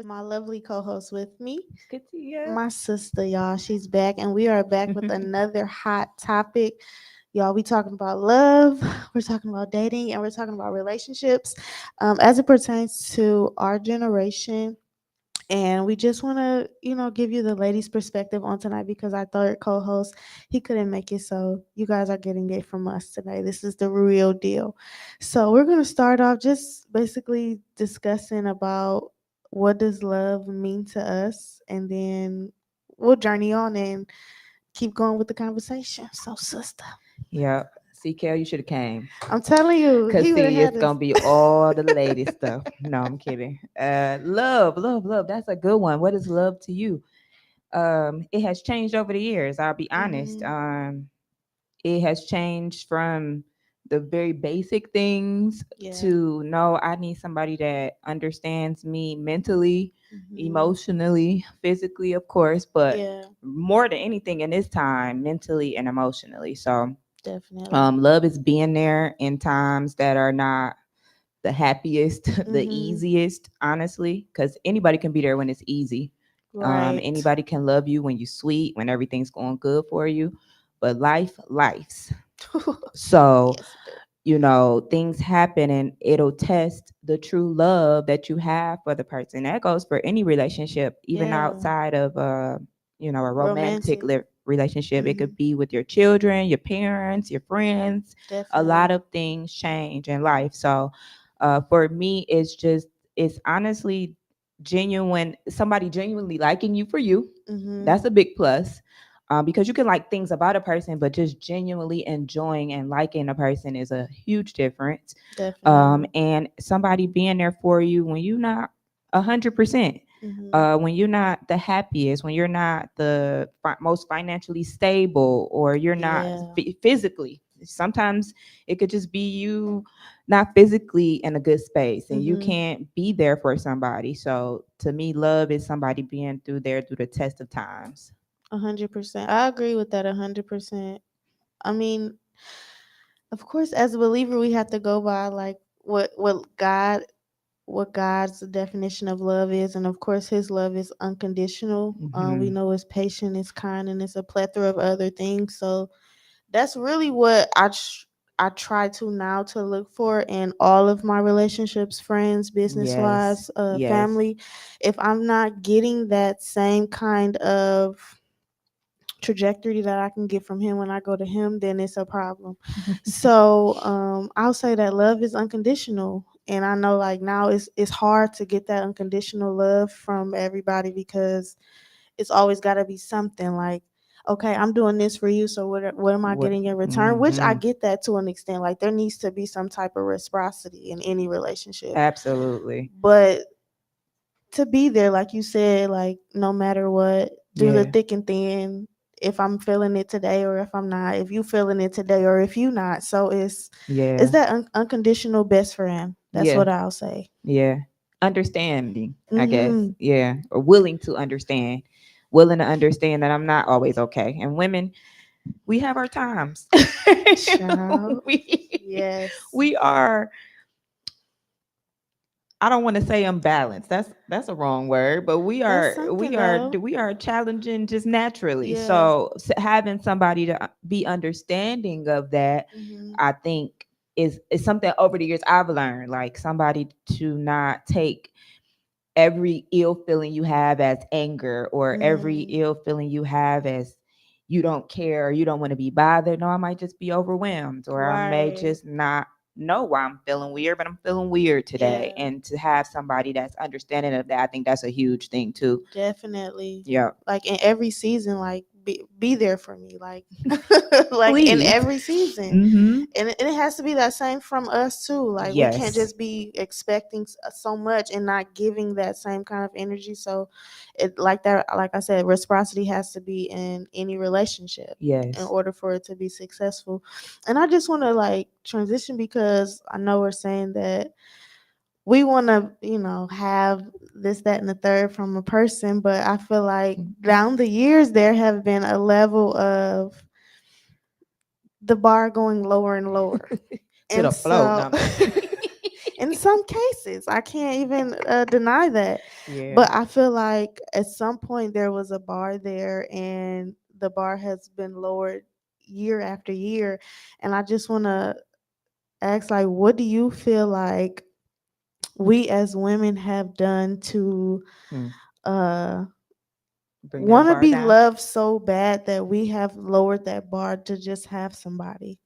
my lovely co-host with me, Good to you. my sister, y'all. She's back, and we are back with another hot topic. Y'all, we talking about love, we're talking about dating, and we're talking about relationships as it pertains to our generation. And we just want to, give you the ladies' perspective on tonight because our third co-host, he couldn't make it, so you guys are getting it from us today. This is the real deal. So we're gonna start off just basically discussing about what does love mean to us, and then we'll journey on and keep going with the conversation. So, sister, Yep. See, Kel, you should have came. I'm telling you, Cause he would have see, had it's us. gonna be all the lady stuff. No, I'm kidding. Love, love, love. That's a good one. What is love to you? It has changed over the years. I'll be honest. Hmm. It has changed from the very basic things Yeah. to no, I need somebody that understands me mentally, Hmm. emotionally, physically, of course, but Yeah. more than anything in this time, mentally and emotionally. So, Definitely. love is being there in times that are not the happiest, the Hmm. easiest, honestly, because anybody can be there when it's easy. Right. Anybody can love you when you're sweet, when everything's going good for you, but life's. So, Yes, it do. things happen and it'll test the true love that you have for the person. That goes for any relationship, even Yeah. outside of a romantic Romantic. relationship. It Hmm. could be with your children, your parents, your friends. A lot Definitely. of things change in life. So, for me, it's honestly genuine. Somebody genuinely liking you for you. Hmm. That's a big plus, because you can like things about a person, but just genuinely enjoying and liking a person is a huge difference. Definitely. And somebody being there for you when you're not 100%, Hmm. when you're not the happiest, when you're not the most financially stable, or you're not Yeah. physically. Sometimes it could just be you not physically in a good space and you Hmm. can't be there for somebody. So to me, love is somebody being through the test of times. 100%. I agree with that 100%. I mean, of course, as a believer, we have to go by like what God's definition of love is, and of course, His love is unconditional. We Hmm. know it's patient, it's kind, and it's a plethora of other things. So that's really what I try to now to look for in all of my relationships, friends, business Yes. wise, Yes. family. If I'm not getting that same kind of trajectory that I can get from him when I go to him, then it's a problem. So I'll say that love is unconditional. And I know like now it's hard to get that unconditional love from everybody because it's always got to be something like, okay, I'm doing this for you, so what am I What? getting in return? Which I Hmm. get that to an extent. Like there needs to be some type of reciprocity in any relationship, Absolutely. but to be there, like you said, like no matter what, through the Yeah. thick and thin. If I'm feeling it today or if I'm not, if you feeling it today or if you not, so it's Yeah. that unconditional best friend. That's Yeah. what I'll say. Yeah. Understanding, I guess. Mhm. Yeah. Or willing to understand. Willing to understand that I'm not always okay. And women, we have our times. Child. we Yes. we are, I don't want to say unbalanced. That's a wrong word, but we That's are something we are though. we are challenging just naturally. Yeah. So having somebody to be understanding of that, Mhm. I think is something over the years I've learned. Like somebody to not take every ill feeling you have as anger, or every Mm. ill feeling you have as you don't care or you don't want to be bothered. No, I might just be overwhelmed, or I may Right. just not know why I'm feeling weird, but I'm feeling weird today. Yeah. And to have somebody that's understanding of that, I think that's a huge thing too. Definitely. Yeah. Like in every season, like be there for me. Like like in Please. every season. Mm-hmm. And it has to be that same from us too. Like we can't Yes. just be expecting so much and not giving that same kind of energy. So it like that, like I said, reciprocity has to be in any relationship in Yes. order for it to be successful. And I just want to like transition because I know we're saying that we want to, have this, that, and the third from a person, but I feel like down the years there have been a level of the bar going lower and lower. To And the flow. No, so I'm just kidding. In some cases, I can't even deny that. Yeah. But I feel like at some point there was a bar there, and the bar has been lowered year after year. And I just want to ask, like, what do you feel like we as women have done to Hmm. uh Bring that want to bar be down. loved so bad that we have lowered that bar to just have somebody?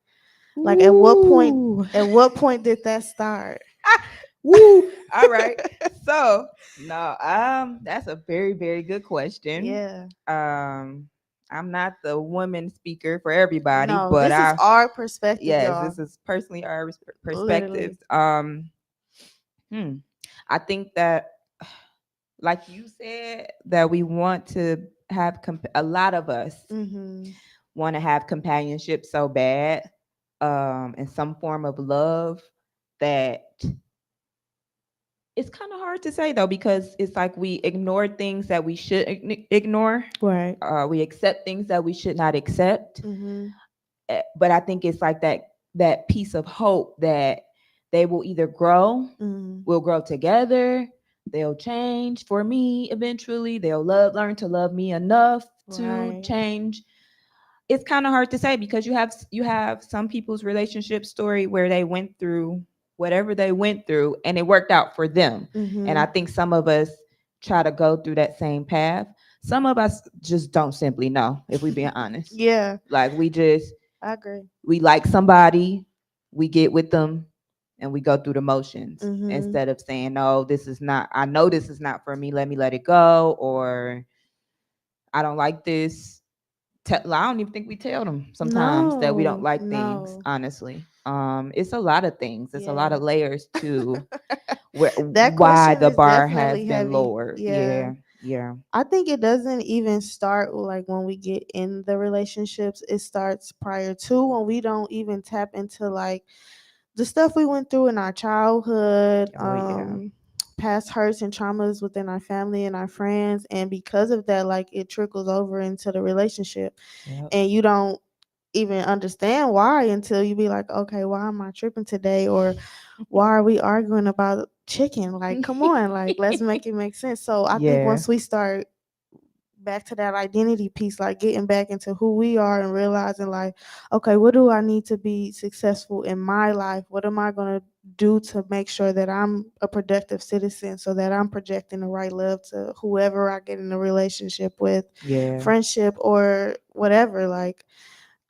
Like, Ooh. at what point did that start? Woo. All right. So no, that's a very, very good question. Yeah. Um, I'm not the woman speaker for everybody, No, but this is I our perspective, yes, y'all. this is personally our Literally. perspectives. Hmm. I think that, like you said, that we want to have a lot of us Mhm. want to have companionship so bad, and some form of love, that it's kind of hard to say though, because it's like we ignore things that we should ignore. Right. We accept things that we should not accept. Mhm. But I think it's like that piece of hope that they will either grow, Mhm. we'll grow together, they'll change for me eventually, they'll learn to love me enough to Right. change. It's kind of hard to say, because you have some people's relationship story where they went through whatever they went through and it worked out for them. And I Mhm. think some of us try to go through that same path. Some of us just don't simply know, if we being honest. Yeah, Like I agree. we like somebody, we get with them, and we go through the motions Mhm. instead of saying, no, this is not, I know this is not for me let it go, or I don't like this. I don't even think we tell them sometimes that we don't No, like things, no. honestly. It's a lot of things, it's a lot Yeah. of layers to That why question the is bar has definitely been heavy. lowered. Yeah. Yeah, yeah, I think it doesn't even start like when we get in the relationships. It starts prior to, when we don't even tap into like the stuff we went through in our childhood, oh yeah, past hurts and traumas within our family and our friends, and because of that, like it trickles over into the relationship, yep. and you don't even understand why until you be like, okay, why am I tripping today, or why are we arguing about chicken? Like, come on, like let's make it make sense. So I think Yeah, once we start back to that identity piece, like getting back into who we are and realizing like, okay, what do I need to be successful in my life? What am I going to do to make sure that I'm a productive citizen, so that I'm projecting the right love to whoever I get in a relationship with, yeah, friendship or whatever. Like,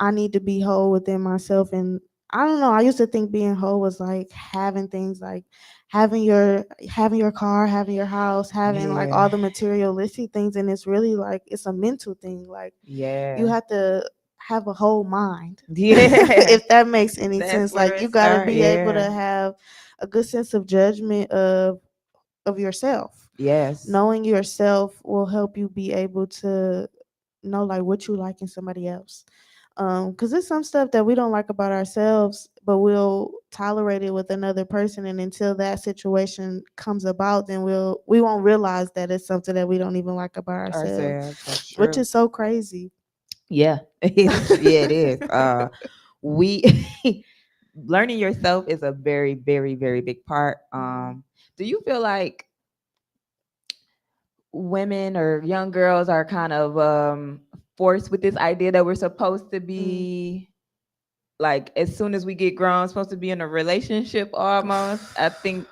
I need to be whole within myself. And I don't know, I used to think being whole was like having things, like having your car, having your house, having like yeah, all the materialistic things, and it's really like it's a mental thing. Like, you yeah, have to have a whole mind. yeah. If that makes any That's sense. where Like, it you got to starts. be able Yeah, to have a good sense of judgment of yourself. yes, Knowing yourself will help you be able to know like what you like in somebody else. Because there's some stuff that we don't like about ourselves, but we'll tolerate it with another person, and until that situation comes about, then we won't realize that it's something that we don't even like about ourselves, ourselves. That's which true. is so crazy. Yeah, it's true. Yeah, it is. We learning yourself is a very, very, very big part. Mhm. Do you feel like women or young girls are kind of forced with this idea that we're supposed to Mm. be, like, as soon as we get grown, supposed to be in a relationship almost? I think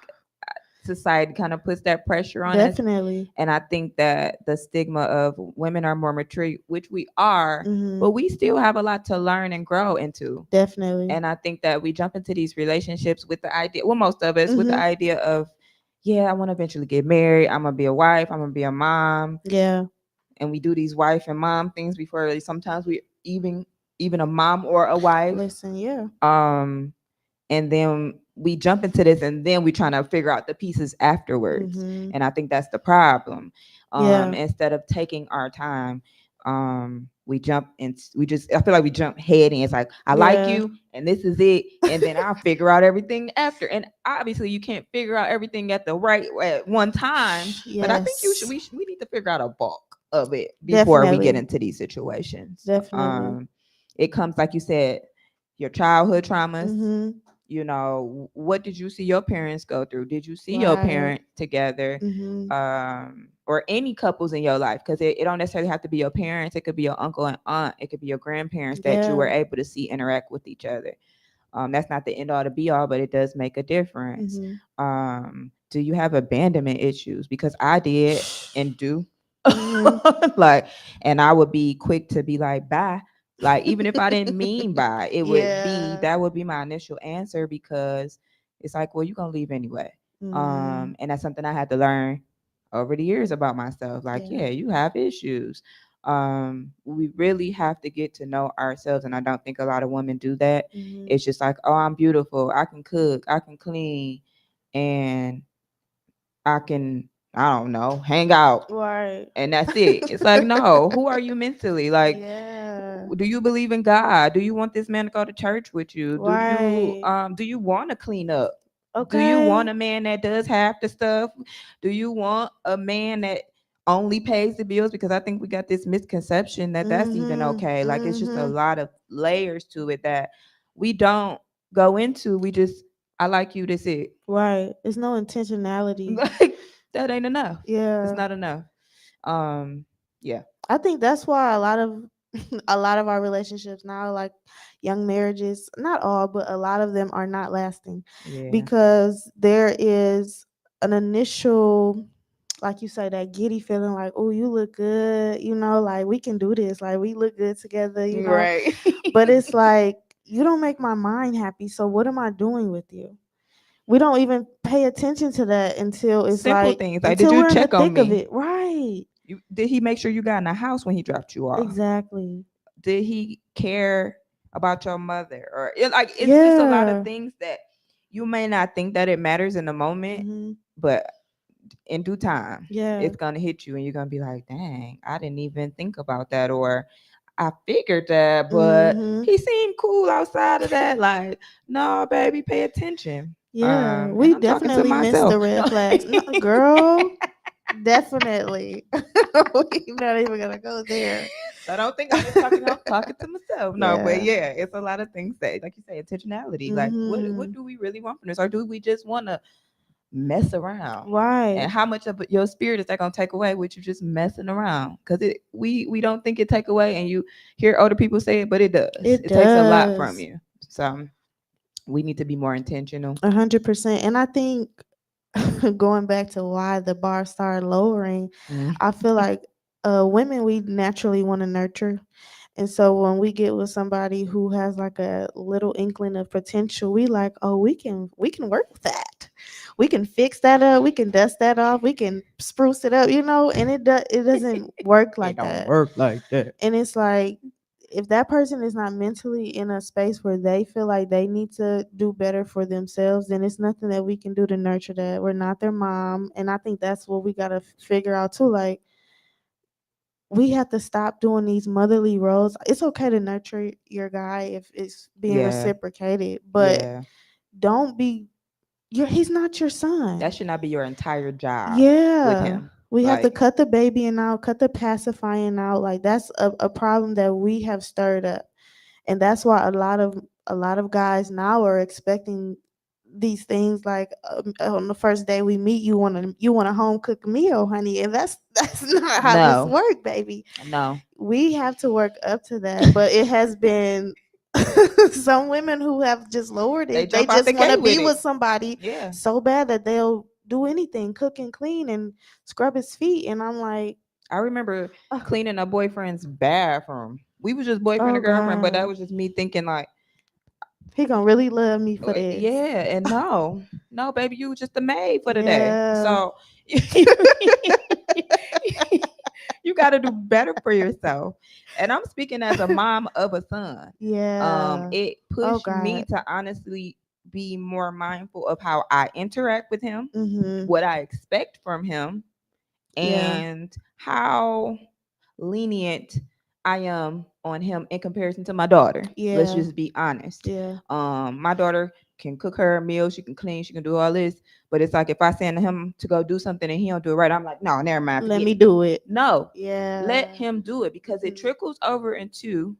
society kind of puts that pressure on us. Definitely. And I think that the stigma of women are more mature, which we are, but Hmm. we still have a lot to learn and grow into. Definitely. And I think that we jump into these relationships with the idea, well, most of us with the Hmm. idea of, yeah, I want to eventually get married. I'm going to be a wife. I'm going to be a mom. Yeah. And we do these wife and mom things before sometimes we even a mom or a wife. Listen, yeah. Um, and then we jump into this and then we trying to figure out the pieces afterwards. Hmm. And I think that's the problem. Yeah. Instead of taking our time, we jump in, we just, I feel like we jump head in. It's like, I like Yeah. you and this is it, and then I'll figure out everything after. And obviously you can't figure out everything at the right at one time, but I think Yes. we need to figure out a bulk of it before we get Definitely. into these situations. Definitely. It comes, like you said, your childhood traumas, Hmm. what did you see your parents go through? Did you see your Right. parent together? Mhm. Or any couples in your life, because it don't necessarily have to be your parents. It could be your uncle and aunt. It could be your grandparents that you were Yeah. able to see interact with each other. That's not the end all to be all, but it does make a difference. Mhm. Do you have abandonment issues? Because I did and do. Mhm. Like, and I would be quick to be like, bye. Like, even if I didn't mean bye, Yeah. that would be my initial answer, because it's like, well, you're gonna leave anyway. Mhm. And that's something I had to learn over the years about myself. Like, Yeah. yeah, you have issues. We really have to get to know ourselves, and I don't think a lot of women do that. Mhm. It's just like, oh, I'm beautiful, I can cook, I can clean, and I can, I don't know, hang out, Right. and that's it. It's like, no, who are you mentally? Like, Yeah. do you believe in God? Do you want this man to go to church with you? Right. Do you want to clean up? Do you want Okay. a man that does half the stuff? Do you want a man that only pays the bills? Because I think we got this misconception that that's even Mhm. okay. Like, it's just a Mhm. lot of layers to it that we don't go into. We just, I like you, that's it. Right. There's no intentionality. Like, that ain't enough. It's Yeah. not enough. Um, yeah. I think that's why a lot of a lot of our relationships now, like young marriages, not all, but a lot of them are not lasting Yeah. because there is an initial, like you say, that giddy feeling like, oh, you look good, like we can do this, like we look good together. Right. But it's like, you don't make my mind happy, so what am I doing with you? We don't even pay attention to that until it's Simple like, things like, did until you we're in the check on thick of me? it. Right. Did he make sure you got in the house when he dropped you off? Exactly. Did he care about your mother? Or like, it's just a lot of Yeah. things that you may not think that it matters in the moment, Mhm. but in due time, Yeah. it's gonna hit you, and you're gonna be like, "Dang, I didn't even think about that," or "I figured that, but Mhm. he seemed cool outside of that." Like, no, baby, pay attention. Yeah. And We I'm talking to definitely missed myself. the No. red flags. No, girl, definitely. We're not even gonna go there. So I don't think I'm just talking. I'm talking to myself. No, but Yeah. yeah, it's a lot of things that, like you say, intentionality. Like, what Mhm. do we really want from this, or do we just want to mess around? Right. And how much of your spirit is that gonna take away with you just messing around? Because we don't think it take away, and you hear older people say it, but it does. It It takes a lot from does. you. So we need to be more intentional. 100%. And I think going back to why the bar started lowering, Mm. I feel like women, we naturally want to nurture. And so when we get with somebody who has like a little inkling of potential, we like, oh, we can work with that. We can fix that up. We can dust that off. We can spruce it up, and it doesn't work It like don't that. work like that. And it's like, if that person is not mentally in a space where they feel like they need to do better for themselves, then it's nothing that we can do to nurture that. We're not their mom. And I think that's what we got to figure out too. Like, we have to stop doing these motherly roles. It's okay to nurture your guy if it's being Yeah, reciprocated, but yeah. don't be he's not your That son. should not be your entire job with Yeah. him. We have to Like, cut the babying out, cut the pacifying out. Like, that's a problem that we have stirred up. And that's why a lot of guys now are expecting these things like, on the first day we meet, you want a home cooked meal, honey, and that's not how this no, work, baby. no. We have to work up to that, but it has been some women who have just lowered They it. They jump out just the want to gate with be it. with somebody Yeah. so bad that they'll do anything, cook and clean and scrub his feet, and I'm like, I remember oh, cleaning a boyfriend's bathroom. We was just boyfriend oh and girlfriend, but that god, was just me thinking like, he gonna really love me for this. yeah, and no, no, baby, you was just a maid for the day. Yeah. So you got to do better for yourself. And I'm speaking as a mom of a son. Yeah. It Oh pushed me god. to honestly be more mindful of how I interact with him, Mhm. what I expect from him, Yeah. and how lenient I am on him in comparison to my daughter. Let's Yeah. just be honest. Yeah. My daughter can cook her a meal, she can clean, she can do all this. But it's like, if I send him to go do something and he don't do it right, I'm like, no, never mind, Let forget me it. do it. No, let Yeah. him do it, because it Mhm. trickles over into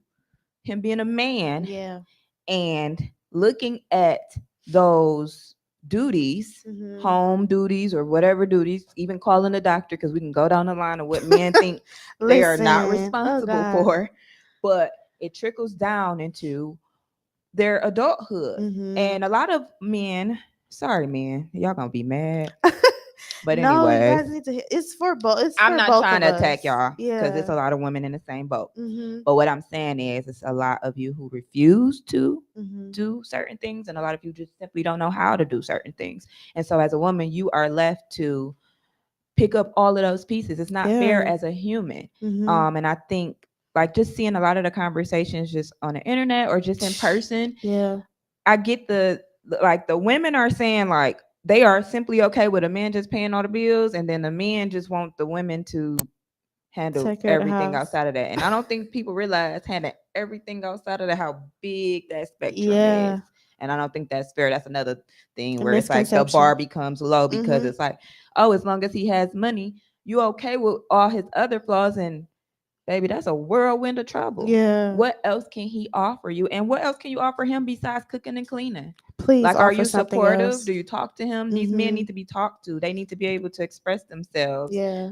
him being a man Yeah. and looking at those duties, Mhm. home duties or whatever duties, even calling a doctor, because we can go down the line of what men think they are not Listen. Oh responsible God. for, but it trickles down into their adulthood. Mhm. And a lot of men, sorry men, y'all gonna be mad. But No, you anyways, guys need to. It's for both. It's I'm for not both trying of to attack us. y'all because there's Yeah. a lot of women in the same boat. Mhm. But what I'm saying is, it's a lot of you who refuse to Mhm. do certain things, and a lot of you just simply don't know how to do certain things. And so, as a woman, you are left to pick up all of those pieces. It's not fair Yeah. as a human. Mhm. And I think like just seeing a lot of the conversations just on the internet or just in person, Yeah. I get like the women are saying like they are simply okay with a man just paying all the bills, and then the men just want the women to handle Take care of the everything house. outside of that. And I don't think people realize handling everything outside of that how big that spectrum is. Yeah. And I don't think that's fair. That's another thing A where it's like the bar misconception. becomes low because Mhm. it's like, oh, as long as he has money, you okay with all his other flaws, and baby, that's a whirlwind of trouble. Yeah. What else can he offer you? And what else can you offer him besides cooking and cleaning? Please Like, are offer you something supportive? else. Do you talk to him? These men need Mhm. to be talked to. They need to be able to express themselves. Yeah.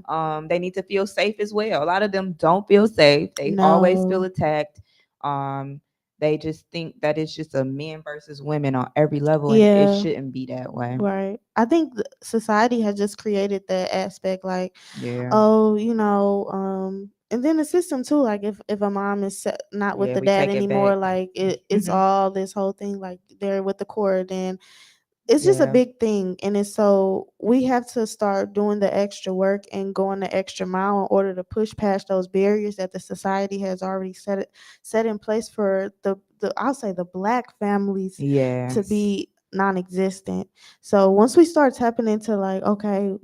They need to feel safe as well. A lot of them don't feel safe. They always feel No. attacked. Um, they just think that it's just a men versus women on every level, and it Yeah. shouldn't be that way. Right. I think society has just created that aspect, like, Yeah. oh, and then the system too. Like, if a mom is not with Yeah, the we dad take it back. anymore, like it's all this whole thing. Like they're with the core, then it's just a Yeah. big thing, and it's so we have to start doing the extra work and going the extra mile in order to push past those barriers that the society has already set in place for the I'll say the black families to Yes. be non-existent. So once we start tapping into, like, okay,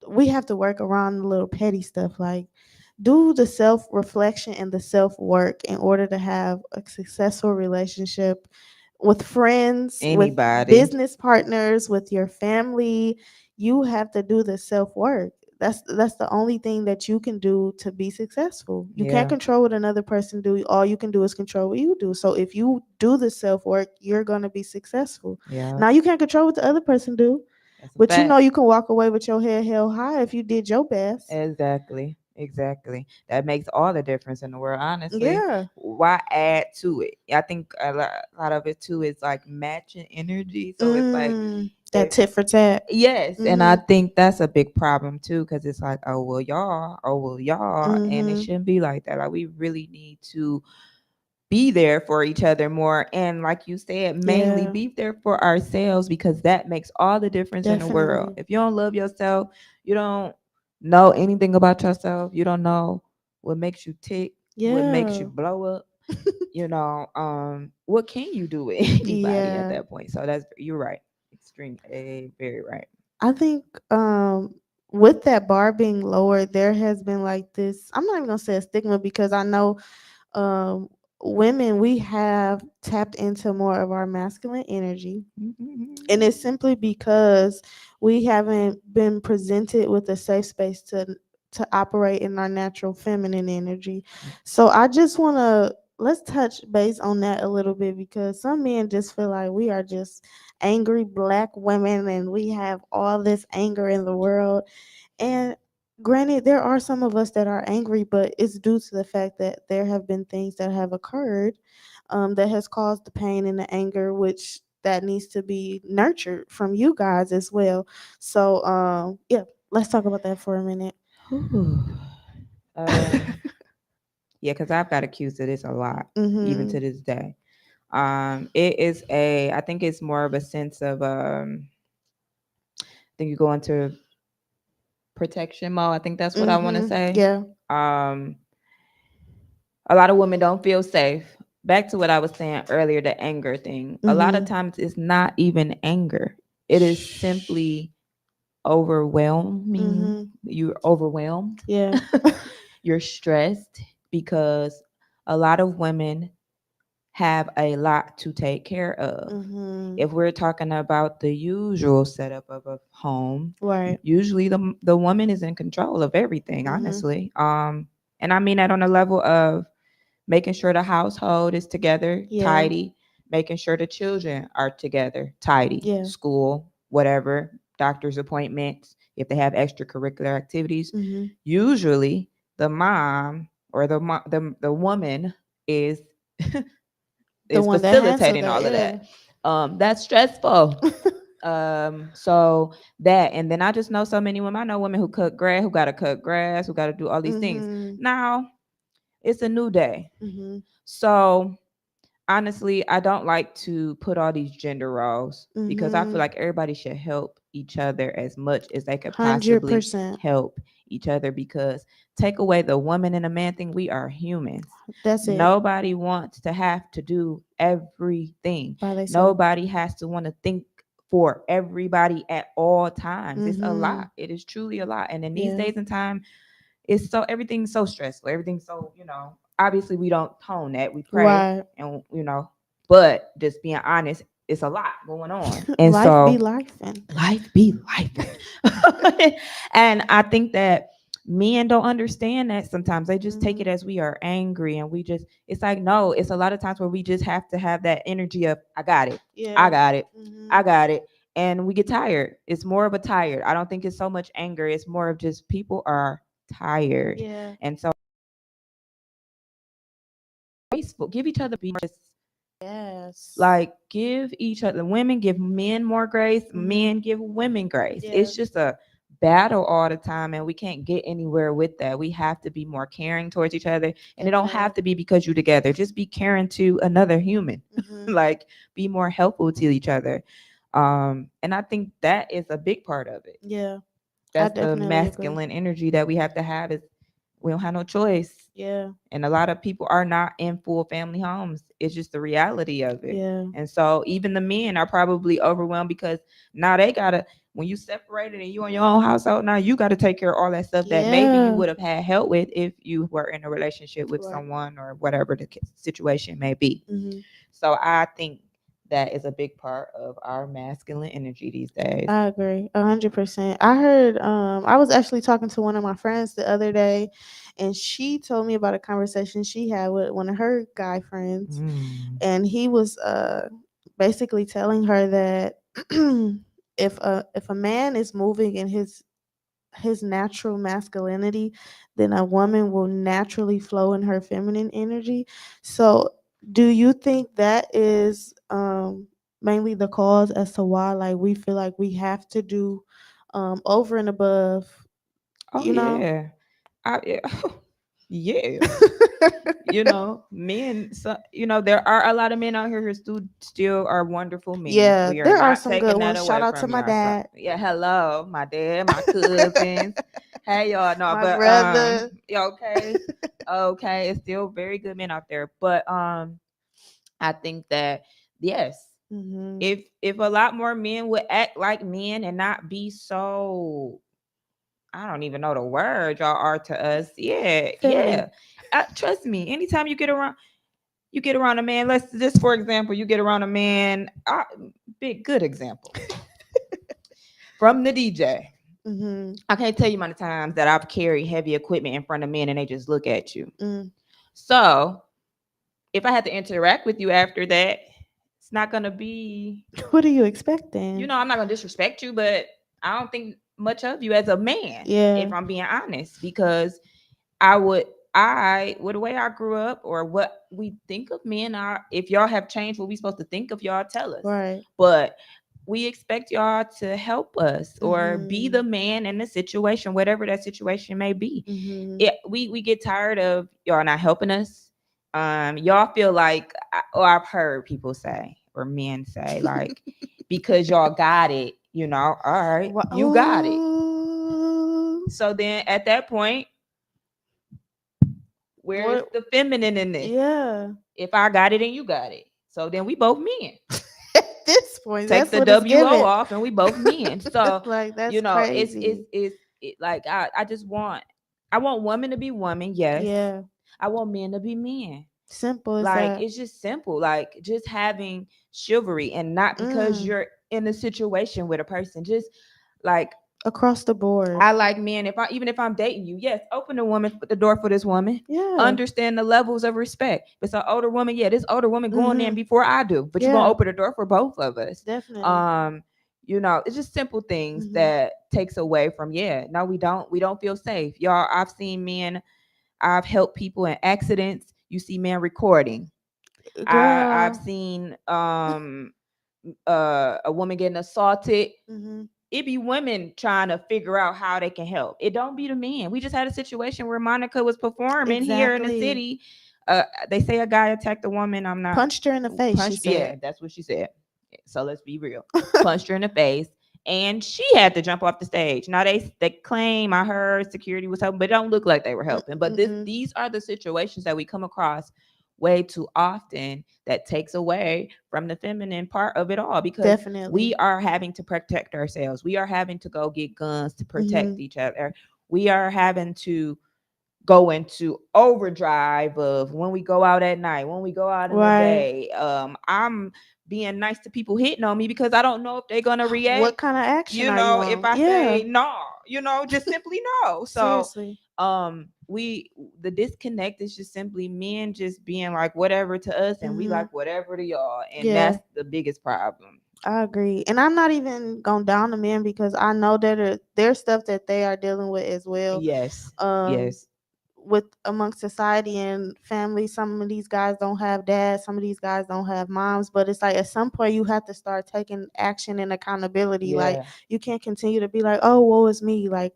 we have to work around the little petty stuff, like do the self reflection and the self work in order to have a successful relationship with friends, with Anybody. business partners, with your family. You have to do the self work. That's the only thing that you can do to be successful. You can't Yeah. control what another person do. All you can do is control what you do. So if you do the self work, you're going to be successful. Yeah. Now you can't control what the other person do, That's a but you know fact. you can walk away with your head held high if you did your best. Exactly. Exactly. That makes all the difference in the world, honestly. Yeah. Why add to it? I think a lot of it too is like matching energy. So it's like That if tit for tat. yes, and I Mhm. think that's a big problem too, because it's like, oh well y'all, and it Mhm. shouldn't be like that. Like we really need to be there for each other more, and like you said, mainly Yeah. be there for ourselves, because that makes all the difference in the world. Definitely. If you don't love yourself, you don't know anything about yourself, you don't know what makes you tick, what makes you Yeah. blow up, what can you do with anybody at Yeah. that point? So that's, you're right, extreme, very right. I think with that bar being lowered, there has been like this, I'm not even gonna say a stigma, because I know um women, we have tapped into more of our masculine energy. And it's simply because we haven't been presented with a safe space to operate in our natural feminine energy. So I just want to let's touch base on that a little bit, because some men just feel like we are just angry black women and we have all this anger in the world. And granted, there are some of us that are angry, but it's due to the fact that there have been things that have occurred, that has caused the pain and the anger, which that needs to be nurtured from you guys as well. So, yeah, let's talk about that for a minute. Whew. um yeah, because I've got accused of this a lot, even Mm-hmm. to this day. It is a, I think it's more of a sense of I think you go into protection mode. I think that's what I want to Mm-hmm. say. Yeah. um a lot of women don't feel safe. Back to what I was saying earlier, the anger thing, a lot of Mm-hmm. times it's not even anger, it is simply overwhelming. Mm-hmm. You're overwhelmed. Yeah. You're stressed because a lot of women have a lot to take care of. Mm-hmm. If we're talking about the usual setup of a home, Right. usually the woman is in control of everything, Mm-hmm. honestly. And I mean that on a level of making sure the household is together, Yeah. tidy, making sure the children are together, tidy, Yeah. school, whatever, doctor's appointments, if they have extracurricular activities. Mhm. Usually the mom or the woman is The is one that handled facilitating that, all of yeah. that. That's stressful. So that, and then I just know so many women. I know women who cut grass, who gotta cut grass, who gotta do all these things. Mhm. Now it's a new day. Mhm. So honestly, I don't like to put all these gender roles because I feel Mhm. like everybody should help each other as much as they could Hundred possibly percent. help each other, because take away the woman and the man thing, we are humans. That's it. Nobody wants to have to do everything. By themselves. Nobody has to want to think for everybody at all times. It's a lot. Mhm. It is truly a lot. And in these Yeah. days and time, it's so everything's so stressful. Everything's so, obviously we don't tone that. We pray Right. and but just being honest, it's a lot going on. And Life be so life and life be life. And I think that men don't understand that sometimes. They just take it Mhm. as we are angry, and we just, it's like, no, it's a lot of times where we just have to have that energy of, I got it. I Yeah. got it. I Mhm. got it. And we get tired. It's more of a tired. I don't think it's so much anger. It's more of just people are tired. Yeah. And so graceful. Give each other be just Yes. like, give each other, women give men more grace, Mhm. men give women grace. Yeah. It's just a battle all the time, and we can't get anywhere with that. We have to be more caring towards each other, and it don't have Amen. to be because you're together. Just be caring to another human. Mhm. Like, be more helpful to each other. And I think that is a big part of it. Yeah. I That's the definitely agree. masculine energy that we have to have. Is we don't have no choice. Yeah. And a lot of people are not in full family homes. It's just the reality of it. Yeah. And so even the men are probably overwhelmed because now they gotta, when you separated and you in your own household, now you gotta take care of all that stuff that maybe you Yeah. would have had help with if you were in a relationship with Right. someone or whatever the situation may be. Mhm. So I think that is a big part of our masculine energy these days. I agree 100%. I heard I was actually talking to one of my friends the other day, and she told me about a conversation she had with one of her guy friends, Mm. and he was basically telling her that if a man is moving in his natural masculinity, then a woman will naturally flow in her feminine energy. So, do you think that is mainly the cause as to why, like, we feel like we have to do over and above, Oh you know? yeah. Yeah. Yeah. Men, so, there are a lot of men out here who still are wonderful men. Yeah, We are there are not some good taking that ones. Shout away out to from my y'all. So dad, yeah, hello, my dad, my cousins. Hey y'all, no, my but brother. yeah, okay, okay, it's still very good men out there. But I think that yes, Mhm. if a lot more men would act like men and not be so, I don't even know the word y'all are to us. Yeah, yeah. Feminine. Trust me. Anytime you get around a man. Let's just, for example, you get around a man. Big good example from the DJ. Mhm. I can't tell you how many times that I've carried heavy equipment in front of men and they just look at you. Mm. So if I had to interact with you after that, it's not gonna be. What are you expecting? I'm not gonna disrespect you, but I don't think much of you as a man, Yeah. if I'm being honest, because with the way I grew up or what we think of men are, if y'all have changed what we supposed to think of y'all, tell us. Right. But we expect y'all to help us or be the Mhm. man in the situation, whatever that situation may be. Mhm. We get tired of y'all not helping us. Y'all feel like, or I've heard people say or men say, like, because y'all got it, all right, you got it. Oh. So then at that point, where's What? the feminine in this? Yeah. If I got it and you got it, so then we both men. At this point, Take that's the what it's WO given. off and we both men. So Like, that's crazy. like, I just I want women to be women, yes. Yeah. I want men to be men. Simple as Like, that. it's just simple, like just having chivalry, and not because Mm. you're in a situation with a person, just like across the board. I like men. Even if I'm dating you, yes, open the door for this woman. Yeah. Understand the levels of respect. If it's an older woman, yeah, this older woman going in Mhm. before I do, but you're gonna Yeah. open the door for both of us. Definitely. Um, it's just simple things Mhm. that takes away from, yeah, no, we don't feel safe. Y'all, I've seen men, I've helped people in accidents. You see men recording. I've Girl. seen a woman getting assaulted. Mhm. It be women trying to figure out how they can help. It don't be the men. We just had a situation where Monica was performing here in the Exactly. city. They say a guy attacked a woman. I'm not Punched her in the face, she punched. said. Yeah, that's what she said. So let's be real. Punched her in the face, and she had to jump off the stage. Now they claim, I heard security was helping, but it don't look like they were helping. But Mm-mm. these are the situations that we come across way too often that takes away from the feminine part of it all, because we Definitely. are having to protect ourselves. We are having to go get guns to protect Mhm. each other. We are having to go into overdrive of when we go out at night, when we go out in the Right. day. I'm being nice to people hitting on me because I don't know if they're gonna react. What kind of action You are you know, if on? I Yeah. say no, just simply no. So Seriously. we the disconnect is just simply men just being like whatever to us and we Mhm. like whatever to y'all. And Yeah. that's the biggest problem. I agree. And I'm not even going down the men because I know that there's stuff that they are dealing with as well. Yes. Um Yes. with amongst society and family, some of these guys don't have dads, some of these guys don't have moms, but it's like at some point you have to start taking action and accountability. Like Yeah. you can't continue to be like, oh, woe is me. Like,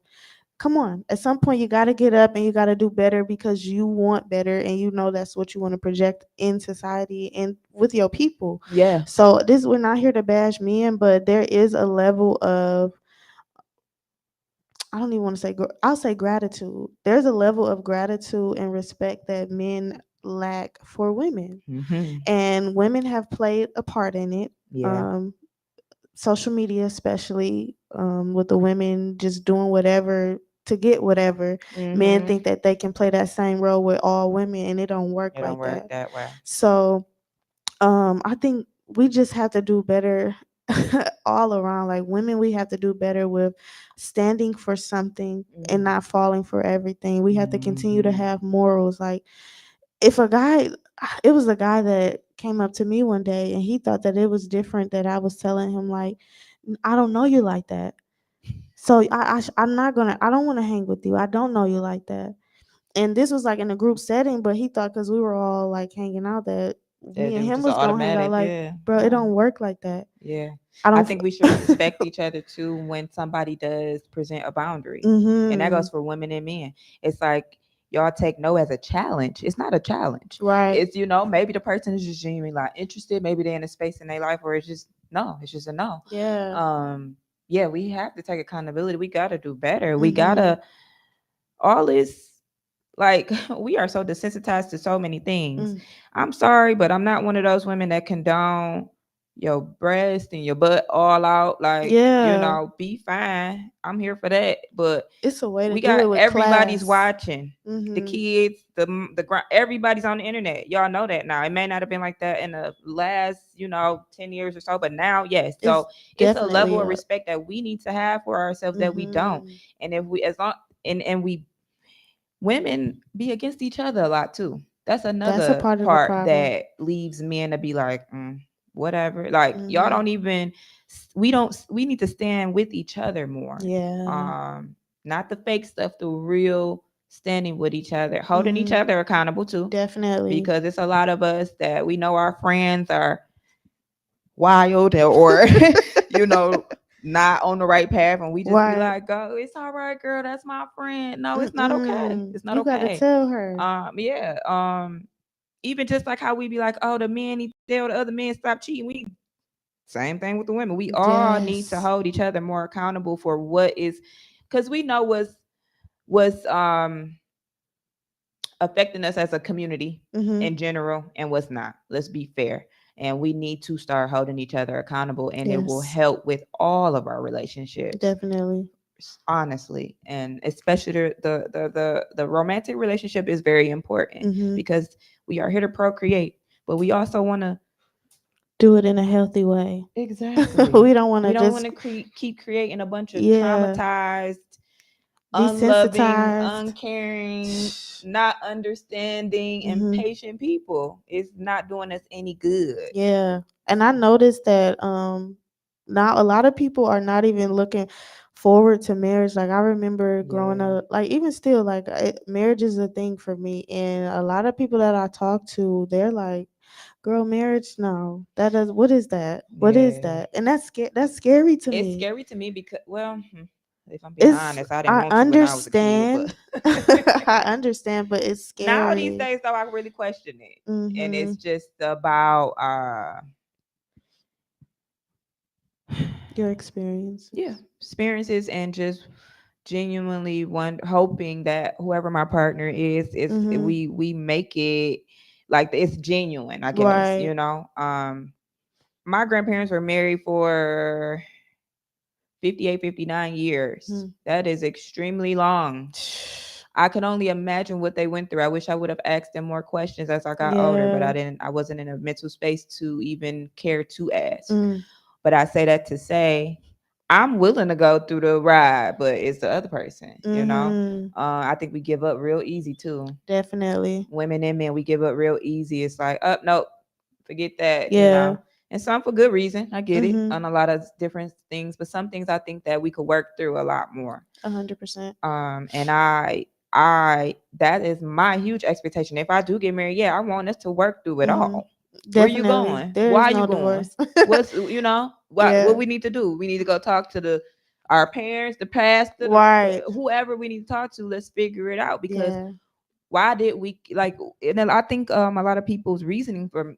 come on, at some point you got to get up and you got to do better because you want better and you know that's what you want to project in society and with your people. Yeah. So this, we're not here to bash men, but there is a level of, I don't even want to say, I'll say gratitude. There's a level of gratitude and respect that men lack for women, Mm-hmm. and women have played a part in it. Yeah. Um, Social media, especially, with the women just doing whatever to get whatever. Men Mm-hmm. think that they can play that same role with all women, and it don't work It don't like work that. that way. So I think we just have to do better all around. Like women, we have to do better with standing for something and Mm-hmm. not falling for everything. We have to continue to Mm-hmm. have morals. Like if a guy, it was a guy that came up to me one day and he thought that it was different that I was telling him like, I don't know you like that. So I'm not gonna. I don't want to hang with you. I don't know you like that. And this was like in a group setting, but he thought because we were all like hanging out that me That and it was him just was gonna hang out. automatic. Like, Yeah. bro, it No. don't work like that. Yeah. I I don't. think we should respect each other too when somebody does present a boundary. And that Mm-hmm. goes for women and men. It's like y'all take no as a challenge. It's not a challenge. Right. It's, maybe the person is just genuinely like interested. Maybe they're in a space in their life where it's just no, it's just a no. Yeah. Um, yeah, we have to take accountability. We gotta do better. We Mm-hmm. gotta all this like we are so desensitized to so many things. Mm. I'm sorry, but I'm not one of those women that condone your breast and your butt all out. Like, Yeah. be fine. I'm here for that. But It's a way to we do got it with everybody's class. watching. The Mm-hmm. kids, everybody's on the internet. Y'all know that now. It may not have been like that in the last, 10 years or so, but now, yes. It's So it's a level definitely of up. respect that we need to have for ourselves that we don't. Mm-hmm. And if we, as long, and we women be against each other a lot too. That's That's a another part of the part problem. that leaves men to be like, whatever. Like y'all Mm-hmm. don't even. We don't. We need to stand with each other more. Yeah. Not the fake stuff. The real standing with each other, holding each Mm-hmm. other accountable too, Definitely. because it's a lot of us that we know our friends are wild or you know not on the right path, and we just be Right. like, "Go, it's all right, girl. That's my friend." No, it's not okay. Mm-mm. It's not You gotta okay. tell her. Yeah. Even just like how we be like, "Oh, the men need to tell the other men stop cheating." We same thing with the women. We all need to Yes. hold each other more accountable for what is, because we know what's affecting us as a community Mm-hmm. in general and what's not. Let's be fair. And we need to start holding each other accountable, and it will Yes. help with all of our relationships, Definitely. honestly. And especially the romantic relationship is very important Mm-hmm. because we are here to procreate, but we also want to Do it in a healthy way. Exactly. We don't want We to don't want just, to keep creating a bunch of yeah, traumatized, unloving, desensitized. uncaring, not understanding, Hmm. impatient people. It's not doing us any good. Yeah. And I noticed that now a lot of people are not even looking forward to marriage. Like I remember growing Yeah. up, like even still, like marriage is a thing for me. And a lot of people that I talk to, they're like, "Girl, marriage, no, that does. What is that? What is Yeah. that?" And that's scary to It's me. scary to me because, well, if I'm being It's honest, I didn't I want to when I was a kid, but understand, I understand, but it's now these scary. days, though, I really question it. And it's Mhm. just about, Your yeah, experiences. experiences and just genuinely one hoping that whoever my partner is Mhm. we make it like it's genuine, I guess, Right. my grandparents were married for 58, 59 years. Hmm. That is extremely long. I can only imagine what they went through. I wish I would have asked them more questions as I got older, but Yeah. I wasn't in a mental space to even care to ask. Mm. But I say that to say I'm willing to go through the ride,, but it's the other person. Mhm. I think we give up real easy too. Definitely. Women and men, we give up real easy. It's like, oh nope, forget that. Yeah. And some for good reason. I get it Mhm. on a lot of different things, but some things I think that we could work through a lot more. 100%. And I that is my huge expectation. If I do get married, yeah, I want us to work through it Mhm. all. Where you Definitely. going? There Why is are you no going? divorce. What's what Yeah. we need to do? We need to go talk to our parents, the pastor, Right. whoever we need to talk to. Let's figure it out because Yeah. why did we like? And then I think a lot of people's reasoning for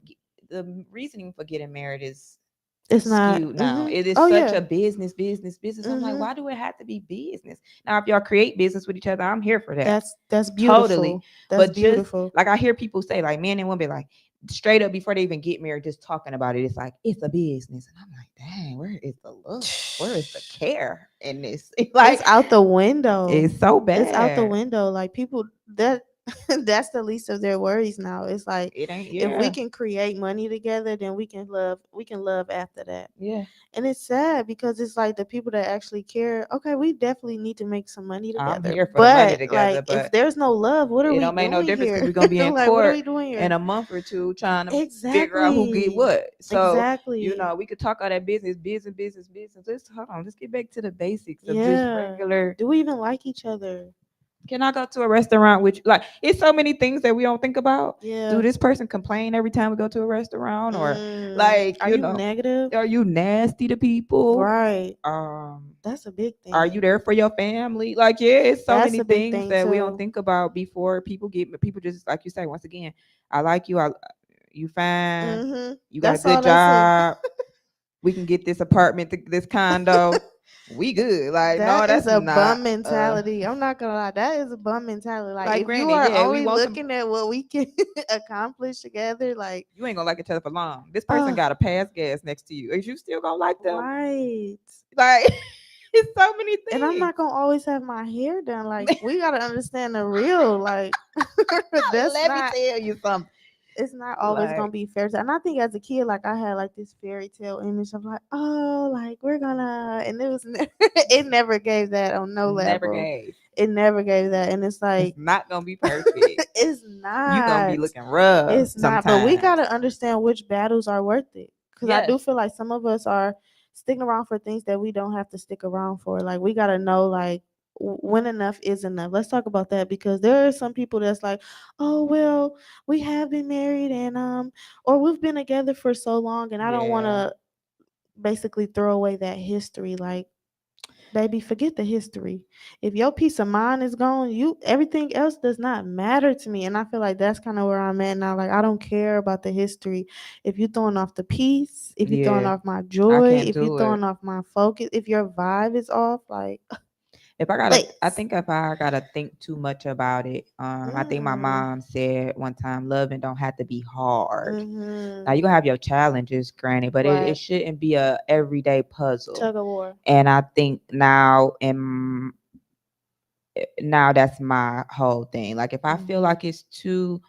getting married is It's not. skewed now. Mhm. It is Oh such yeah. a business. I'm like, Mhm. why do it have to be business? Now, if y'all create business with each other, I'm here for that. That's Totally. beautiful. That's But just beautiful. like I hear people say, like men and women be like straight up before they even get married, just talking about it. It's like it's a business. And I'm like, dang, where is the love? Where is the care in this? It's Like out the window. it's so It's out the bad. window. Like people that that's the least of their worries now. It's like It ain't if we yeah. can create money together, then we can love after that. Yeah. And it's sad because it's like the people that actually care, okay, we definitely need to make some money I'm together. here for the money But together, like if but there's no love, what are it we don't make no doing difference because here? we're gonna be in Like what are court we doing in here? a month or two trying to figure out who get Exactly. what. So, Exactly. we could talk all that business. Let's hold on, let's get back to the basics of just Yeah. regular. Do we even like each other? Can I go to a restaurant with you? Like it's so many things that we don't think about. Do Yeah. this person complain every time we go to a restaurant? Or like, Are you negative? are you nasty to people? Right. Um That's a big are you thing. there for your family? Like, yeah, it's so That's many a big things thing that we don't too. think about before people just like you say once again. I like you. You fine. You got a That's good all they say. job. We can get this apartment, this condo. We good. Like, no, That is that's a not. bum mentality. I'm not gonna lie. That is a bum mentality. Like Like, if you granted, are yeah, we only want some. looking at what we can accomplish together, like, You ain't gonna like each other for long. This person uh, got a pass gas next to you. Is you still gonna like them? right. Like, it's so many And I'm things. not gonna always have my hair done. Like we gotta understand the real. Like that's Let me not. tell you something. It's not always Like, gonna be fair. And I think as a kid, like I had like this fairy tale image of like, oh, like we're gonna, and it was it never gave that on no never level. gave. It never gave that, and it's It's like not gonna be perfect. it's You gonna be not. looking rough It's not. But we sometimes. gotta understand which battles are worth it. Because I Yes. do feel like some of us are sticking around for things that we don't have to stick around for. Like we gotta know like when enough is enough. Let's talk about that because there are some people that's like, oh well, we have been married and or we've been together for so long and I don't want Yeah. to basically throw away that history. Like baby, forget the history. If your peace of mind is gone, you everything else does not matter to me. And I feel like that's kind of where I'm at now. Like I don't care about the history. If you're throwing off the peace, if you're throwing Yeah. off my I joy, can't if you're do it. throwing off my focus, if your vibe is off, like I please. think if I gotta think too much about it, I think my Mm-mm. mom said one time, loving don't have to be hard. Now Mm-hmm. you gonna have your challenges, granted, but it Right. shouldn't be a everyday puzzle. Tug of war. And I think now that's my whole thing. Like if I feel Mm-hmm. like it's too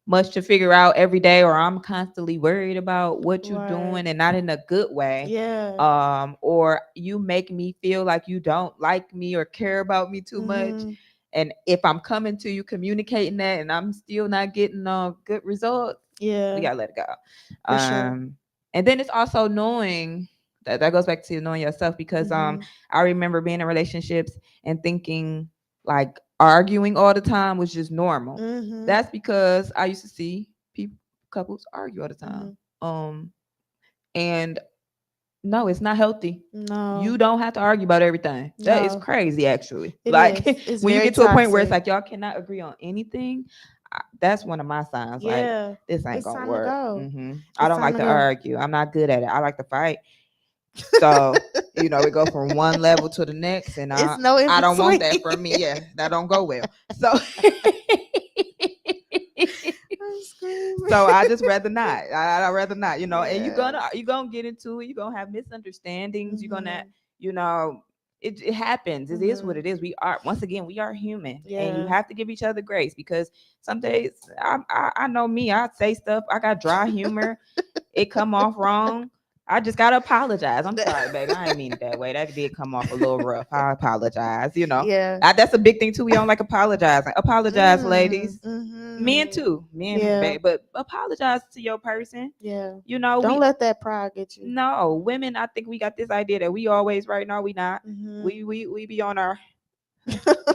much to figure out every day, or I'm constantly worried about what you're Right. doing and not in a good way. Yeah. Or you make me feel like you don't like me or care about me too much. Mm-hmm. And if I'm coming to you communicating that and I'm still not getting good results, we Yeah. gotta let it go. For sure. And then it's also knowing that goes back to knowing yourself, because Mm-hmm. I remember being in relationships and thinking like arguing all the time was just normal. Mm-hmm. That's because I used to see people couples argue all the time. Mm-hmm. Um and no, it's not healthy. You No. don't have to argue about everything. That is No. crazy, actually. It is. Like It's when you very get to a point where it's toxic. like y'all cannot agree on anything, that's one of my signs. Like Yeah. this ain't It's gonna time to work. go. I It's don't time like to to go. argue. I'm not good at it. I like to fight. So we go from one level to the next, and It's no in I don't want between. that from me. Yeah, that don't go well. So I'm screaming. so I just rather not. I rather not. And Yes. you're gonna get into it. You're gonna have misunderstandings. You're gonna, Mhm. you know, it happens. It is what Mhm. it is. We are, once again, we are human, and you Yeah. have to give each other grace, because some days I know me. I say stuff. I got dry humor. It come off wrong. I just gotta apologize. I'm sorry, baby. I ain't mean it that way. That did come off a little rough. I apologize. Yeah. That's a big thing too. We don't like apologizing. Apologize, ladies. Men Mhm. too. Men, Yeah. but apologize to your person. Yeah. Don't We let that pride get you. no women. I think we got this idea that we always right. No, we not. Mhm. We be on our,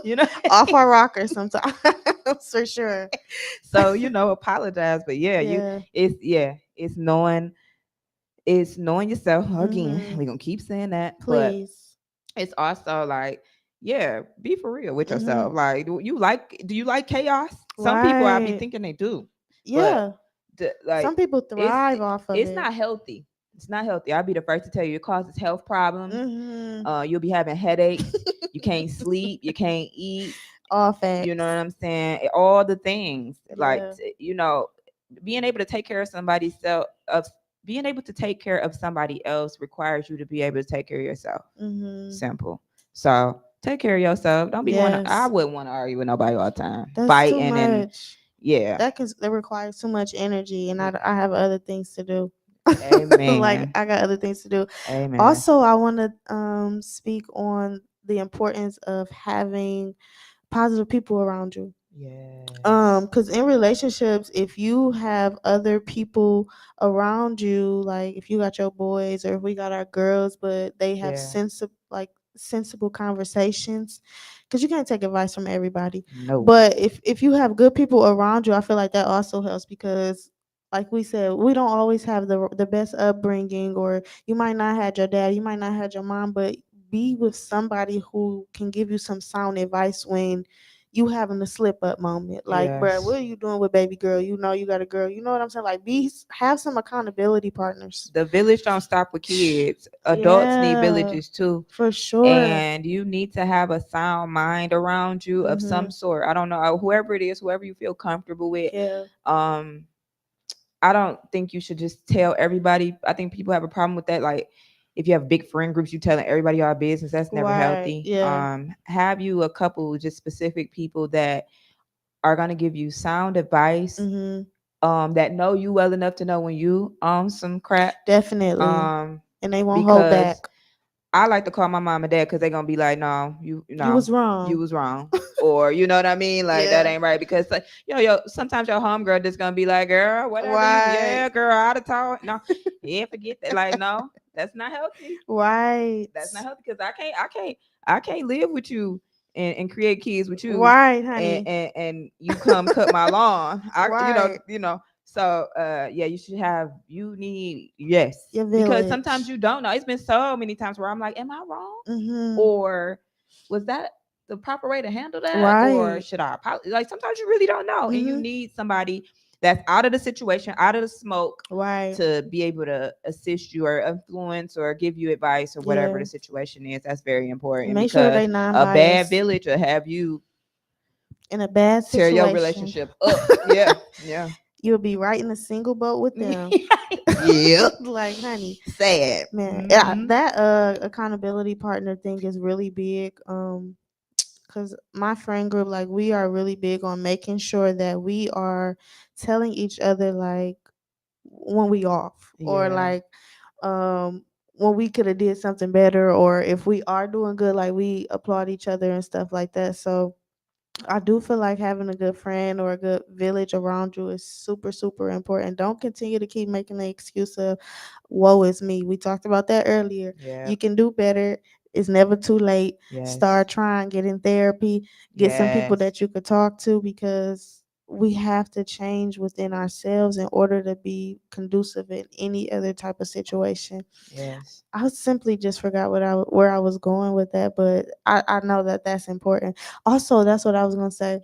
you know. Off our rocker sometimes, for sure. So apologize. But yeah, Yeah. it's knowing yourself. Again, Mhm. we're gonna keep saying that, but Please. it's also like, yeah, be for real with Mhm. yourself. Like, do you like chaos? Some people I be Right. thinking they do, but Yeah. like Some people it's thrive off of it's it. not healthy. It's not healthy. I'll be the first to tell you it causes health problems. Mhm. You'll be having headaches. You can't sleep. You can't eat. All You know facts. what I'm saying? All the things, like, Yeah. being able to take care of somebody's self of being able to take care of somebody else requires you to be able to take care of yourself. Mhm. Simple. So take care of yourself. Don't be one. I Yes. wouldn't want to argue with nobody all the time, That's too fighting and much. yeah. That requires too much energy, and I have other things to do. Like Amen. I got other things to do. Amen. Also, I want to speak on the importance of having positive people around you. Yes. Because in relationships, if you have other people around you, like if you got your boys or if we got our girls, but they have Yeah. sensible conversations, because you can't take advice from everybody. No. But if you have good people around you, I feel like that also helps, because like we said, we don't always have the best upbringing, or you might not have your dad, you might not have your mom, but be with somebody who can give you some sound advice when you having a slip up moment. Like, bro, Yes. what are you doing with baby girl? You know you got a girl. You know what I'm saying? Like, have some accountability partners. The village don't stop with kids. Adults need Yeah, villages too. for sure. And you need to have a sound mind around you of some Mhm. sort. I don't know, whoever it is, whoever you feel comfortable with. Yeah. Um, I don't think you should just tell everybody. I think people have a problem with that. Like, if you have big friend groups, you telling everybody your business. That's never Right. healthy. Yeah. Have you a couple just specific people that are gonna give you sound advice. Mhm. That know you well enough to know when you some crap. Definitely. Um, And they won't hold because back. I like to call my mom and dad because they're gonna be like, no, you You know, was you wrong. was wrong. Or you know what I mean? Like that Yeah. ain't right. Because like, sometimes your homegirl just gonna be like, girl, whatever Right. yeah, girl, out of town. No, yeah, forget that. Like, no, that's not healthy. Right. That's not healthy because I can't live with you and create kids with you Right, and, honey. and and you come cut my lawn. Right. So yeah, you need, yes, Your because sometimes village. you don't know. It's been so many times where I'm like, am I wrong? Mhm. Or was that the proper way to handle that? Or Right. should I apologize? Like sometimes you really don't know. And you Mhm. need somebody that's out of the situation, out of the smoke, Right. to be able to assist you or influence or give you advice or whatever Yeah. the situation is. That's very important Make sure because they a bad non-biased village will have you in a bad tear your situation. relationship up. Yeah, yeah. You'll be right in a single boat with them. Yeah. Like, honey, Sad. man, Mm-hmm. that accountability partner thing is really big. because my friend group, like, we are really big on making sure that we are telling each other, like, when we off, or Yeah. like, um when we could have did something better, or if we are doing good, like, we applaud each other and stuff like that. So I do feel like having a good friend or a good village around you is super, super important. Don't continue to keep making the excuse of woe is me. We talked about that earlier. Yeah. You can do better. It's never too late. Yes. Start trying, get in therapy, get some people Yes. that you could talk to, because we have to change within ourselves in order to be conducive in any other type of situation. Yes. I simply just forgot where I was going with that, but I know that that's important. Also, that's what I was gonna say.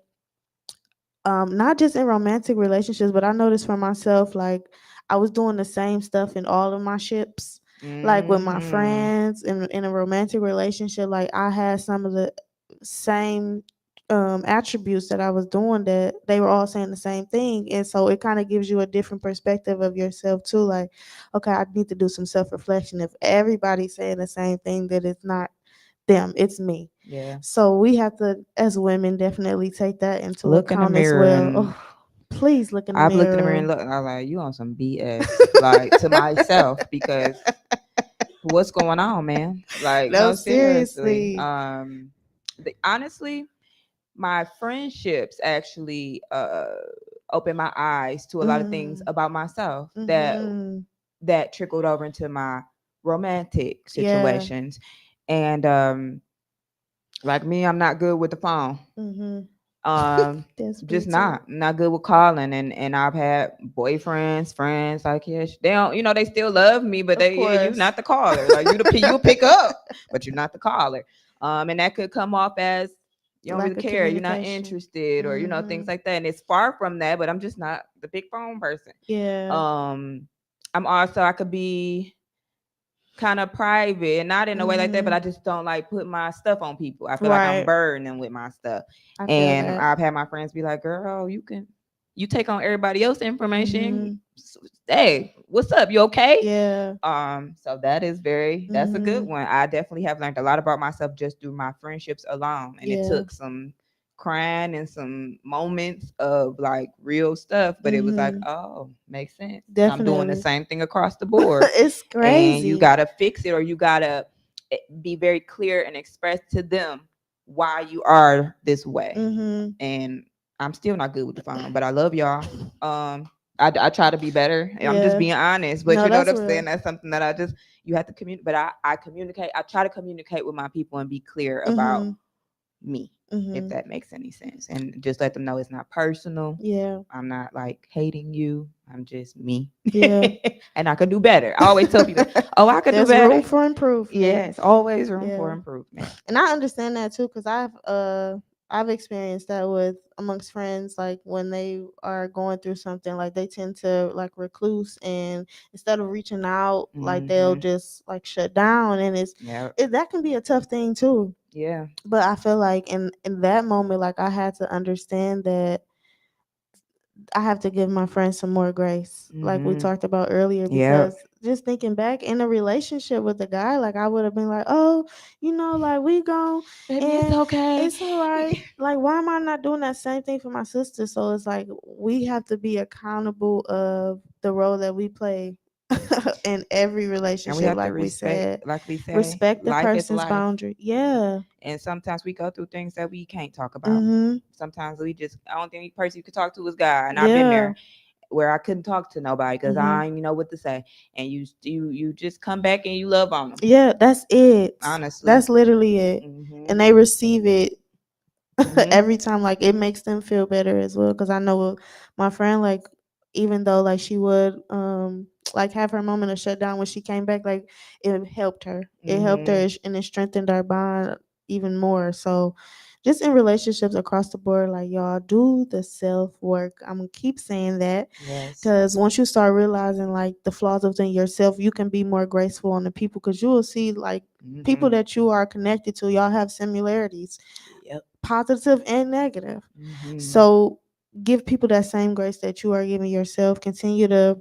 Not just in romantic relationships, but I noticed for myself, like, I was doing the same stuff in all of my ships. Like with my Mhm. friends in a romantic relationship, like, I had some of the same attributes that I was doing, that they were all saying the same thing. And so it kind of gives you a different perspective of yourself too. Like, okay, I need to do some self reflection. If everybody's saying the same thing, that it's not them, it's me. Yeah. So we have to, as women, definitely take that into Look in the account as mirror well. and Oh, please look in the I've looked in the mirror mirror. and look. I was like, you on some BS, like to myself, because what's going on, man? Like, No, no, seriously. seriously. Honestly, my friendships actually opened my eyes to a lot of things Mm. about myself that Mhm. trickled over into my romantic Yeah. situations. And like me, I'm not good with the phone. Mhm. Um, That's me just too. not good with calling. And I've had boyfriends, friends, like, yeah, they don't, they still love me, but Of they, yeah, you course. not the caller. Like, you'll pick up, but you're not the caller. And that could come off as you don't really Lack of care, you're not communication. interested, or things Mhm. like that. And it's far from that, but I'm just not the big phone person. Yeah. um I could be kind of private, and not in a way like that, but Mhm. I just don't like put my stuff on people. I feel like I'm Right. burdening with my stuff. I feel And that. I've had my friends be like, girl, you take on everybody else's information. Mhm. Hey, what's up, you okay? Yeah. So that's a good Mhm. one. I definitely have learned a lot about myself just through my friendships alone. And it Yeah. took some crying and some moments of like real stuff, but it was like, Mhm. oh, makes sense. I'm doing the Definitely. same thing across the board. It's And you crazy. gotta fix it, or you gotta be very clear and express to them why you are this way. Mhm. And I'm still not good with the phone, but I love y'all. I try to be better. I'm just Yeah. being honest, but No, you know what that's I'm saying? real. That's something that you have to communicate. But I communicate. I try to communicate with my people and be clear about Mhm. me, if Mhm. that makes any sense, and just let them know it's not personal. Yeah. I'm not like hating you. I'm just me, Yeah. and I could do better. I always tell people, "Oh, I could do There's room better." for improvement. Yes, always room for Yeah. improvement. And I understand that too, because I've experienced that with amongst friends, like when they are going through something, like they tend to like recluse, and instead of reaching out, like they'll Mm-hmm. just like shut down. And Yeah. that can be a tough thing too. Yeah. But I feel like in that moment, like, I had to understand that I have to give my friends some more grace, like we Mm-hmm. talked about earlier, Yeah. because just thinking back in a relationship with a guy, like, I would have been like, oh, like, we gone, Baby, it's and okay. it's all right. Like, why am I not doing that same thing for my sister? So it's like we have to be accountable of the role that we play in every And we relationship, have to like we respect, said. like we say, Respect the life is person's life. boundary. Yeah. And sometimes we go through things that we can't talk about. Mhm. Sometimes we just, I don't think the person you could talk to is God. And I've been Yeah. there where I couldn't talk to nobody because I Mhm. didn't even know what to say. And you just come back and you love on them. Yeah, that's it. Honestly. That's literally it. Mm-hmm. And they receive it Mm-hmm. every time. Like, it makes them feel better as well, because I know with my friend, like, even though like she would like have her moment of shutdown, when she came back, like, it helped her Mm-hmm. and it strengthened our bond even more. So just in relationships across the board, like, y'all do the self work. I'm gonna keep saying that, Yes. because once you start realizing like the flaws within yourself, you can be more graceful on the people, because you will see like people Mm-hmm. that you are connected to, y'all have similarities, Yep. positive and negative. Mm-hmm. So give people that same grace that you are giving yourself. Continue to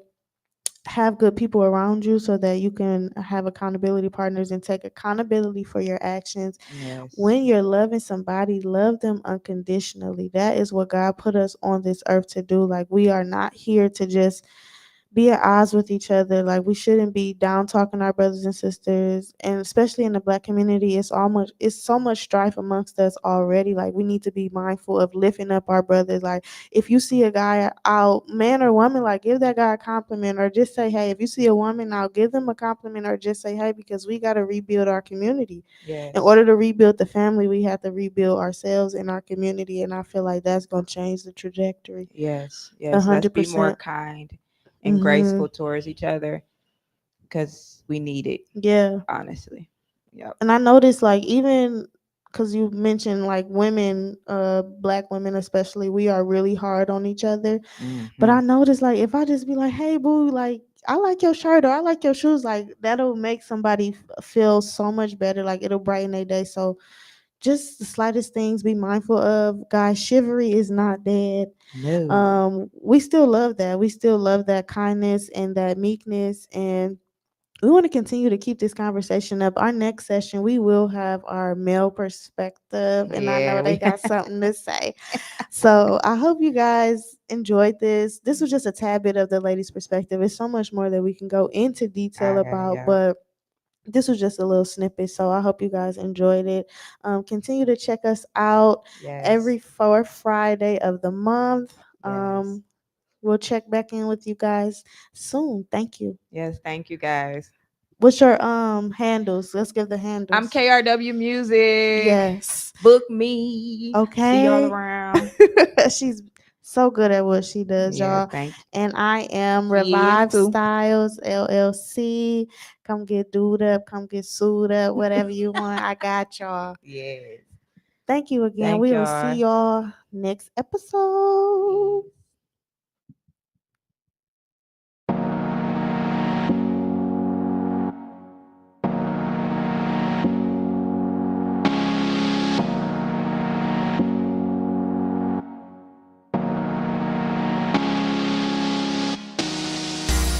have good people around you so that you can have accountability partners and take accountability for your actions. Yes. When you're loving somebody, love them unconditionally. That is what God put us on this earth to do. Like, we are not here to just be at odds with each other. Like, we shouldn't be down talking our brothers and sisters, and especially in the Black community, it's so much strife amongst us already. Like, we need to be mindful of lifting up our brothers. Like, if you see a guy out, man or woman, like, give that guy a compliment, or just say hey. If you see a woman out, give them a compliment, or just say hey, because we got to rebuild our community. In Yes. order to rebuild the family, we have to rebuild ourselves and our community, and I feel like that's going to change the trajectory. Yes. a Yes. Let's hundred be more percent kind and Mm-hmm. graceful towards each other because we need it, Yeah. honestly. Yep. And I noticed, like, even because you mentioned, like, women, Black women especially, we are really hard on each other. But Hmm. I noticed, like, if I just be like, hey boo, like, I like your shirt or I like your shoes, like, that'll make somebody feel so much better. Like, it'll brighten their day. So just the slightest things, be mindful of. Guys, chivalry is not dead. No. We still love that. We still love that kindness and that meekness, and we want to continue to keep this conversation up. Our next session, we will have our male perspective, and I Yeah, know they we. got something to say. So I hope you guys enjoyed this. This was just a tad bit of the ladies' perspective. It's so much more that we can go into detail Okay. about, Yep. but this was just a little snippet. So I hope you guys enjoyed it. Continue to check us out Yes. every fourth Friday of the month. Yes. We'll check back in with you guys soon. Thank you. Yes. Thank you, guys. What's your handles? Let's give the I'm handles. KRW Music. Yes. Book me. See y'all Okay. around. She's so good at what she does, Yes. y'all. Thank And I am you. She is Revive too. Styles LLC. Come get dude up, come get sued up, whatever you want. I got y'all. Yes. Thank you again. Thank We will see y'all. y'all next episode.